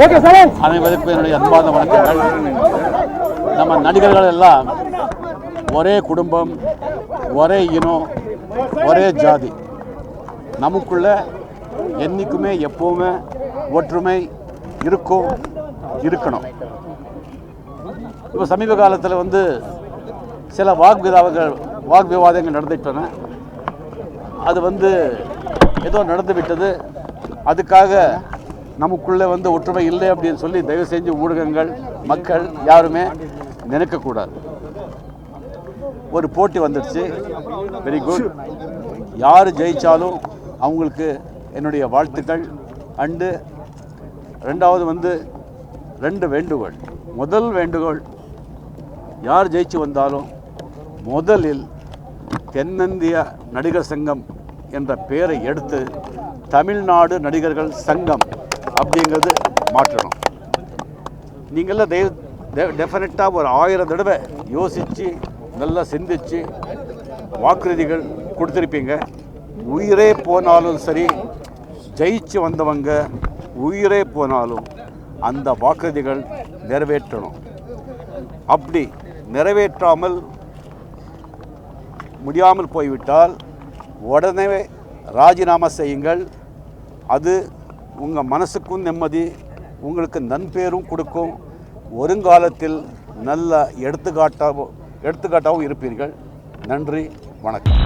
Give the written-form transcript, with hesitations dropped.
அனைவருக்கும் என்னுடைய அன்பான வணக்கங்கள். நம்ம நடிகர்கள் எல்லாம் ஒரே குடும்பம், ஒரே இனம், ஒரே ஜாதி. நமக்குள்ள என்றைக்குமே எப்போவுமே ஒற்றுமை இருக்கணும். இப்போ சமீப காலத்தில் சில வாக்விவாதங்கள் நடந்துவிட்டன. அது ஏதோ நடந்து விட்டது. அதுக்காக நமக்குள்ளே ஒற்றுமை இல்லை அப்படின்னு சொல்லி தயவு செஞ்சு ஊடகங்கள், மக்கள் யாருமே நினைக்கக்கூடாது. ஒரு போட்டி வந்துடுச்சு, வெரி குட். யார் ஜெயித்தாலும் அவங்களுக்கு என்னுடைய வாழ்த்துக்கள். அண்டு ரெண்டாவது ரெண்டு வேண்டுகோள். முதல் வேண்டுகோள், யார் ஜெயிச்சு வந்தாலும் முதலில் தென்னிந்திய நடிகர் சங்கம் என்ற பெயரை எடுத்து தமிழ்நாடு நடிகர்கள் சங்கம் அப்படிங்கிறது மாற்றணும். நீங்கள்லாம் டெஃபினட்டாக ஒரு 1000 தடவை யோசித்து நல்லா சிந்தித்து வாக்குறுதிகள் கொடுத்துருப்பீங்க. உயிரே போனாலும் சரி, ஜெயிச்சு வந்தவங்க உயிரே போனாலும் அந்த வாக்குறுதிகள் நிறைவேற்றணும். அப்படி நிறைவேற்றாமல் முடியாமல் போய்விட்டால் உடனே ராஜினாமா செய்யுங்கள். அது உங்கள் மனசுக்கும் நிம்மதி, உங்களுக்கு நன்பேரும் கொடுக்கும். வருங்காலத்தில் நல்ல எடுத்துக்காட்டாகவும் இருப்பீர்கள். நன்றி, வணக்கம்.